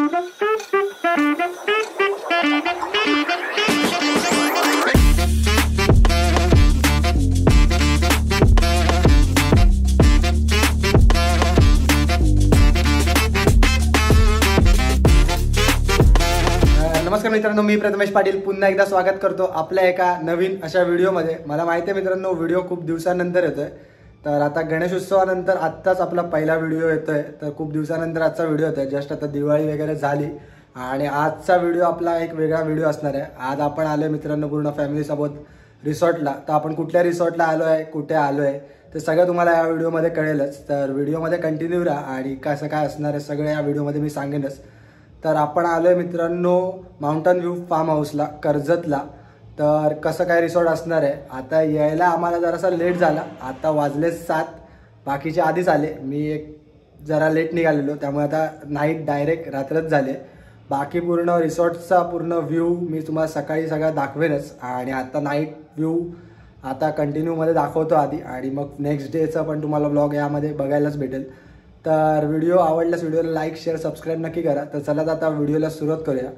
नमस्कार मित्रांनो, मी प्रथमेश पाटील पुन्हा एकदा स्वागत करतो आपल्या एका नवीन अशा व्हिडिओमध्ये। मला माहिती आहे मित्रांनो, व्हिडिओ खूप दिवसानंतर येतोय। तर आता गणेशोत्सवानंतर आत्ताच आपला पहिला व्हिडिओ येतोय। तर खूप दिवसानंतर आजचा व्हिडिओ येतोय। जस्ट आता दिवाळी वगैरे झाली आणि आजचा व्हिडिओ आपला एक वेगळा व्हिडिओ असणार आहे। आज आपण आलोय मित्रांनो पूर्ण फॅमिली सोबत रिसॉर्टला। तर आपण कुठल्या रिसॉर्टला आलोय, कुठे आलोय ते सगळं तुम्हाला या व्हिडिओमध्ये कळेलच। तर व्हिडिओमध्ये कंटिन्यू राहा आणि कसं काय असणार आहे सगळं या व्हिडिओमध्ये मी सांगेनच। तर आपण आलोय मित्रांनो माउंटन व्ह्यू फार्म हाऊसला कर्जतला। तर कसं काय रिसॉर्ट असणार आहे, आता यायला आम्हाला जरासा लेट झाला। आता वाजले 7, बाकीचे आधीच आले। मी एक जरा लेट निघालेलो, त्यामुळे आता नाईट डायरेक्ट रात्रच झाले। बाकी पूर्ण रिसॉर्टचा पूर्ण व्ह्यू मी तुम्हाला सकाळी सगळा दाखवेनच। आणि आता नाईट व्ह्यू आता कंटिन्यूमध्ये दाखवतो आधी, आणि मग नेक्स्ट डेचा पण तुम्हाला ब्लॉग यामध्ये बघायलाच भेटेल। तर व्हिडिओ आवडल्यास व्हिडिओला लाईक शेअर सबस्क्राईब नक्की करा। तर चला आता व्हिडिओला सुरुवात करूया।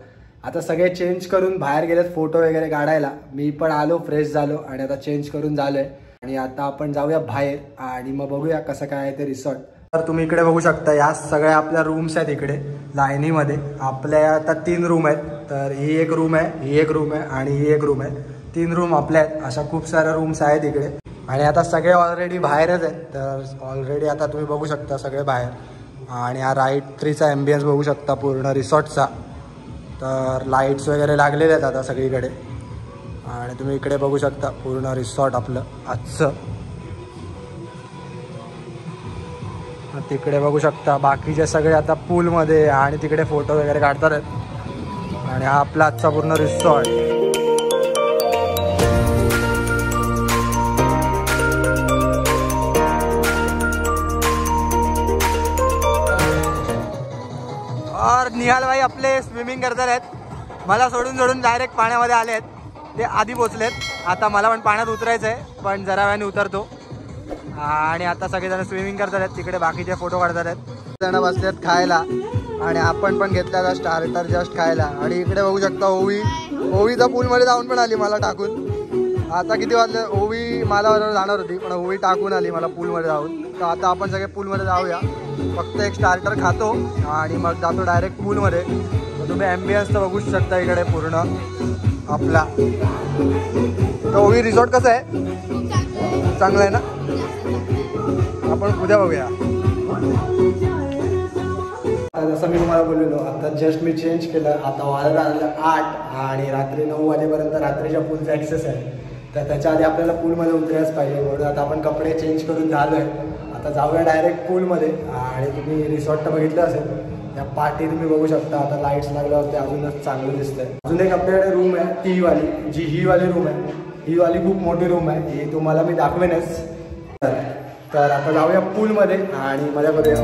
आता सगळे चेंज करून बाहेर गेलेत फोटो वगैरे काढायला। मी पण आलो, फ्रेश झालो आणि आता चेंज करून झालोय आणि आता आपण जाऊया बाहेर आणि मग बघूया कसं काय आहे ते रिसॉर्ट। तर तुम्ही इकडे बघू शकता, या सगळ्या आपल्या रूम्स आहेत इकडे लाईनीमध्ये। आपल्या आता 3 रूम आहेत। तर ही एक रूम आहे, ही एक रूम आहे आणि ही एक रूम आहे। 3 रूम आपल्या आहेत। अशा खूप साऱ्या रूम्स आहेत इकडे आणि आता सगळे ऑलरेडी बाहेरच आहेत। तर ऑलरेडी आता तुम्ही बघू शकता सगळे बाहेर। आणि हा राईट 3चा ॲम्बियन्स बघू शकता पूर्ण रिसॉर्टचा। तर लाईट्स वगैरे लागलेले आहेत आता सगळीकडे आणि तुम्ही इकडे बघू शकता पूर्ण रिसॉर्ट आपलं आजचं। तिकडे बघू शकता बाकीचे सगळे आता पूलमध्ये आणि तिकडे फोटो वगैरे काढतात आहेत। आणि हा आपला आजचा पूर्ण रिसॉर्ट। और निहाल भाई आपले स्विमिंग करतात आहेत। मला सोडून डायरेक्ट पाण्यामध्ये आले आहेत। ते आधी पोचलेत। आता मला पण पाण्यात उतरायचं आहे, पण जरा वेळाने उतरतो। आणि आता सगळेजण स्विमिंग करतात आहेत, तिकडे बाकीचे फोटो काढतात आहेत। जण बसलेत खायला आणि आपण पण घेतला स्टार्टर जस्ट खायला। आणि इकडे बघू शकता ओवीचा पूलमध्ये जाऊन पण आली मला टाकून। आता किती वाजले, ओवी मला बरोबर जाणार होती पण ओवी टाकून आली मला पूलमध्ये जाऊन। तर आता आपण सगळे पूलमध्ये जाऊया। फक्त एक स्टार्टर खातो आणि मग जातो डायरेक्ट पूलमध्ये। तर तुम्ही ॲम्बियन्स तर बघूच शकता इकडे पूर्ण आपला। तर ओवी रिसॉर्ट कसं आहे, चांगलं आहे ना? आपण उद्या बघूया। जसं मी तुम्हाला बोललेलो, आता जस्ट मी चेंज केलं। आता वाजत आलेलं 8 आणि रात्री 9 वाजेपर्यंत रात्रीच्या पूलचा ॲक्सेस आहे। तर त्याच्या आधी आपल्याला पूलमध्ये उतरायच पाहिजे, म्हणून आता आपण कपडे चेंज करून झालो आहे। आता जाऊया डायरेक्ट पूलमध्ये। आणि तुम्ही रिसॉर्ट तर बघितलं असेल, त्या पाठी तुम्ही बघू शकता आता लाईट्स लागल्यावर ते अजूनच चांगलं दिसतंय। अजून एक आपल्याकडे रूम आहे ती वाली, जी ही वाली रूम आहे। ही वाली खूप मोठी रूम आहे, ही तुम्हाला मी दाखवेनच। तर आता जाऊया पूलमध्ये आणि मजा करूया।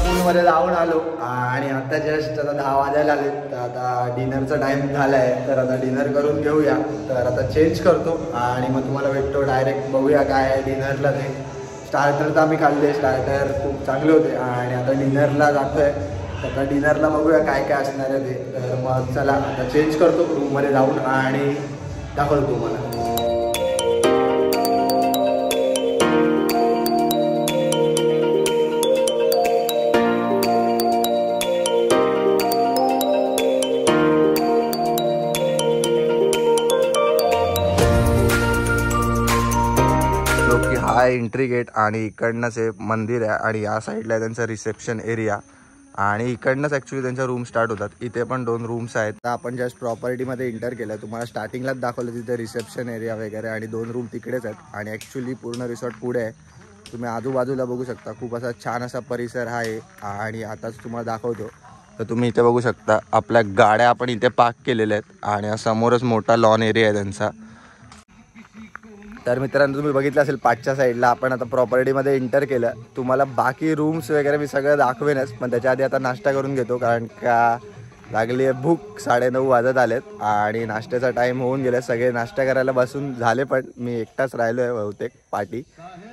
पूलमध्ये जाऊन आलो आणि आता जस्ट आता 10 वाजायला आले। तर आता डिनरचा टाईम झाला आहे, तर आता डिनर करून घेऊया। तर आता चेंज करतो आणि मग तुम्हाला भेटतो डायरेक्ट। बघूया काय आहे डिनरला ते। स्टार्टर तर आम्ही खाल्ले, स्टार्टर खूप चांगले होते आणि आता डिनरला जातो आहे। तर आता डिनरला बघूया काय काय असणार आहे ते। तर मग चला आता चेंज करतो रूममध्ये जाऊन आणि दाखवतो तुम्हाला। हा एंट्री गेट आणि इकडनंच हे मंदिर आहे आणि या साईडला त्यांचा रिसेप्शन एरिया आणि इकडनंच ॲक्च्युली त्यांच्या रूम स्टार्ट होतात। इथे पण 2 रूम्स आहेत। तर आपण जस्ट प्रॉपर्टीमध्ये एंटर केलं। तुम्हाला स्टार्टिंगलाच दाखवलं तिथे रिसेप्शन एरिया वगैरे आणि 2 रूम तिकडेच आहेत। आणि ॲक्च्युली पूर्ण रिसॉर्ट पुढे आहे। तुम्ही आजूबाजूला बघू शकता, खूप असा छान असा परिसर आहे। आणि आताच तुम्हाला दाखवतो। तर तुम्ही इथे बघू शकता आपल्या गाड्या आपण इथे पार्क केलेल्या आहेत आणि समोरच मोठा लॉन एरिया आहे त्यांचा। तर मित्रांनो तुम्ही बघितलं असेल पाठच्या साईडला आपण आता प्रॉपर्टीमध्ये एंटर केलं. तुम्हाला बाकी रूम्स वगैरे मी सगळं दाखवेनच, पण त्याच्या आधी आता नाश्ता करून घेतो, कारण का लागली आहे भूक. 9:30 वाजत आलेत आणि नाश्त्याचा टाईम होऊन गेला. सगळे नाश्ता करायला बसून झाले, पण मी एकटाच राहिलो आहे बहुतेक पार्टी.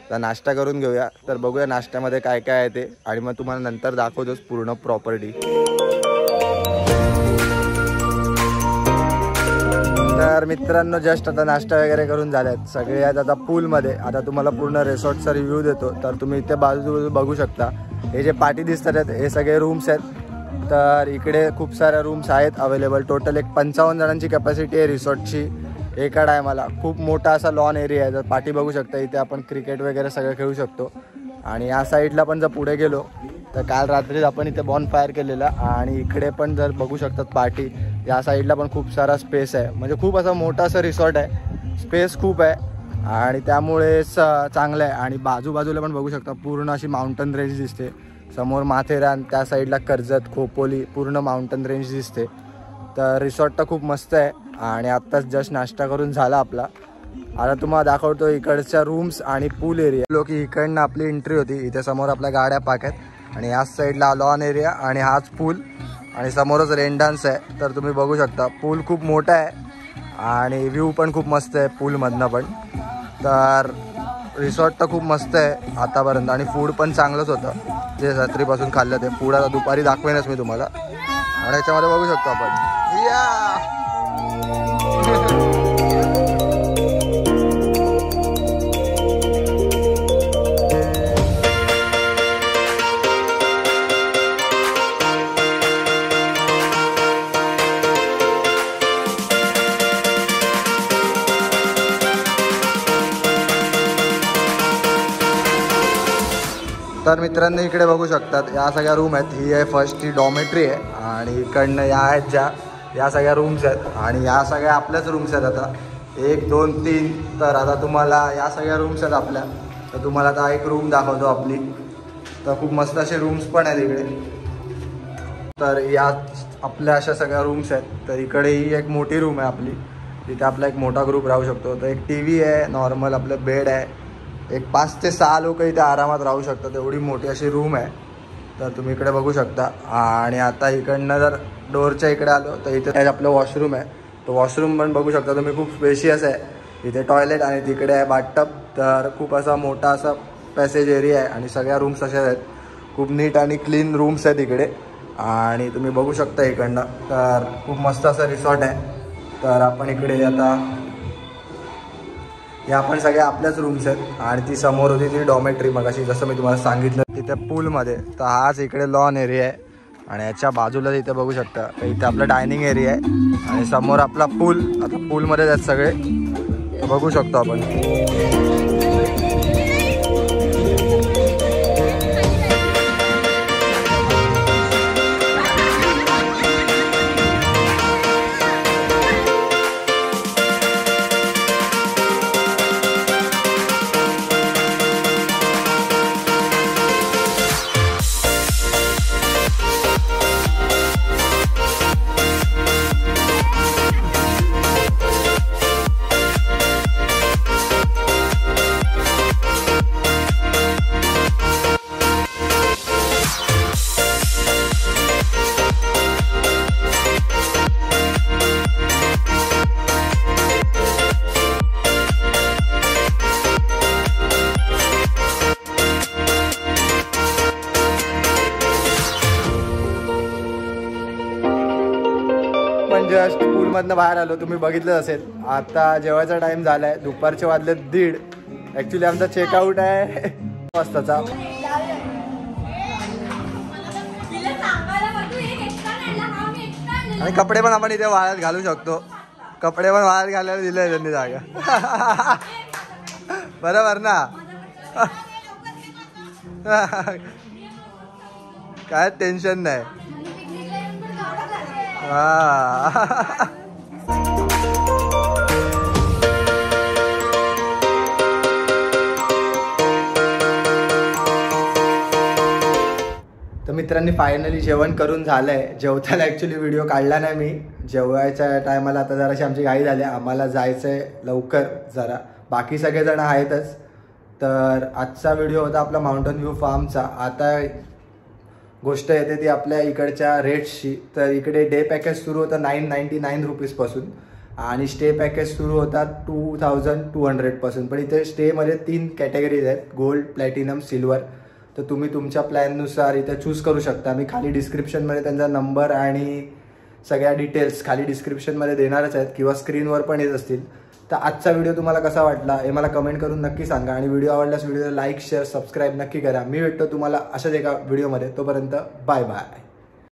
तर नाश्ता करून घेऊया. तर बघूया नाश्त्यामध्ये काय काय आहे ते, आणि मग तुम्हाला नंतर दाखवतोच पूर्ण प्रॉपर्टी. तर मित्रांनो जस्ट आता नाश्ता वगैरे करून झाल्यात. सगळे आहेत आता पूलमध्ये. आता तुम्हाला पूर्ण रिसॉर्टचा रिव्ह्यू देतो. तर तुम्ही इथे बाजू बघू शकता. हे जे पार्टी दिसतात आहेत हे सगळे रूम्स आहेत. तर इकडे खूप साऱ्या रूम्स आहेत अवेलेबल. टोटल एक 55 जणांची कॅपॅसिटी आहे रिसॉर्टची एका टायमाला. खूप मोठा असा लॉन एरिया आहे. तर पार्टी बघू शकता. इथे आपण क्रिकेट वगैरे सगळं खेळू शकतो. आणि या साईडला पण जर पुढे गेलो तर काल रात्रीच आपण इथे बॉनफायर केलेला. आणि इकडे पण जर बघू शकतात पार्टी, या साईडला पण खूप सारा स्पेस आहे. म्हणजे खूप असा मोठा असं रिसॉर्ट आहे. स्पेस खूप आहे आणि त्यामुळे चांगलं आहे. आणि बाजूबाजूला पण बघू शकता पूर्ण अशी माउंटन रेंज दिसते. समोर माथेरान, त्या साईडला कर्जत, खोपोली, पूर्ण माउंटन रेंज दिसते. तर रिसॉर्ट तर खूप मस्त आहे. आणि आत्ताच जस्ट नाश्ता करून झाला आपला. आता तुम्हाला दाखवतो इकडच्या रूम्स आणि पूल एरिया. लोक इकडनं आपली एंट्री होती. इथे समोर आपल्या गाड्या पार्क आहेत आणि याच साईडला लॉन एरिया आणि हाच पूल आणि समोरच रेन डान्स आहे. तर तुम्ही बघू शकता पूल खूप मोठा आहे आणि व्ह्यू पण खूप मस्त आहे पूलमधनं पण. तर रिसॉर्ट तर खूप मस्त आहे आतापर्यंत आणि फूड पण चांगलंच होतं जे रात्रीपासून खाल्लं ते. फूड आता दुपारी दाखवेनच मी तुम्हाला. आणि याच्यामध्ये बघू शकतो आपण या तर मित्रांनो इकडे बघू शकतात या सगळ्या रूम आहेत. ही आहे फर्स्ट, ही डॉमेट्री आहे आणि इकडनं या आहेत ज्या या सगळ्या रूम्स आहेत आणि या सगळ्या आपल्याच रूम्स आहेत. आता 1 2 3. तर आता तुम्हाला या सगळ्या रूम्स आहेत आपल्या. तर तुम्हाला आता एक रूम दाखवतो आपली. तर खूप मस्त असे रूम्स पण आहेत इकडे. तर या आपल्या अशा सगळ्या रूम्स आहेत. तर इकडे ही एक मोठी रूम आहे आपली. तिथे आपला एक मोठा ग्रुप राहू शकतो. तर एक TV आहे, नॉर्मल आपलं बेड आहे. एक 5 ते 6 लोक इथे आरामात राहू शकतात. एवढी मोठी अशी रूम आहे. तर तुम्ही इकडे बघू शकता. आणि आता इकडनं जर डोअरच्या इकडे आलो तर इथे आपलं वॉशरूम आहे. तो वॉशरूम पण बघू शकता तुम्ही, खूप स्पेशियस आहे. इथे टॉयलेट आणि तिकडे आहे बाथटब. तर खूप असा मोठा असा पॅसेज एरिया आहे आणि सगळ्या रूम्स अशा आहेत. खूप नीट आणि क्लीन रूम्स आहेत इकडे आणि तुम्ही बघू शकता इकडनं. तर खूप मस्त असं रिसॉर्ट आहे. तर आपण इकडे आता या पण सगळ्या आपल्याच रूम्स आहेत आणि ती समोर होती ती डॉमेट्री मगाशी जसं मी तुम्हाला सांगितलं तिथे पूलमध्ये. तर हाच इकडे लॉन एरिया आहे आणि याच्या बाजूला इथे बघू शकता तर इथे आपला डायनिंग एरिया आहे आणि समोर आपला पूल. आता पूलमध्ये आहेत सगळे बघू शकतो आपण. जस्ट पूलमधनं बाहेर आलो. तुम्ही बघितलं असेल. आता जेवायचा टाइम झालाय. दुपारचे वाजले 1:30. ॲक्च्युली आमचा चेकआउट आहे 1 वाजताचा. आणि कपडे पण आपण इथे वाळत घालू शकतो. कपडे पण वाळत घालायला दिले त्यांनी जागा. बरोबर ना. काय टेन्शन नाही. तर मित्रांनी फायनली जेवण करून झालंय. जेवताना ॲक्च्युली व्हिडिओ काढला नाही मी. जेवायच्या टायमाला आता जराशी आमची घाई झाली. आम्हाला जायचं आहे लवकर जरा बाकी सगळेजण आहेतच. तर आजचा व्हिडिओ होता आपला माउंटन व्ह्यू फार्मचा. आता गोष्ट येते ती आपल्या इकडच्या रेट्सची. तर इकडे डे पॅकेज सुरू होतं 999 रुपीजपासून आणि स्टे पॅकेज सुरू होतात 2200पासून. पण इथे स्टेमध्ये 3 कॅटेगरीज आहेत, गोल्ड, प्लॅटिनम, सिल्वर. तर तुम्ही तुमच्या प्लॅननुसार इथे चूज करू शकता. मी खाली डिस्क्रिप्शनमध्ये त्यांचा नंबर आणि सगळ्या डिटेल्स खाली डिस्क्रिप्शनमध्ये देणारच आहेत किंवा स्क्रीनवर पण येत असतील. तर आजचा व्हिडिओ तुम्हाला कसा वाटला हे मला कमेंट करून नक्की सांगा आणि व्हिडिओ आवडल्यास व्हिडिओला लाईक, शेअर, सबस्क्राईब नक्की करा. मी भेटतो तुम्हाला अशाच एका व्हिडिओमध्ये. तोपर्यंत बाय बाय.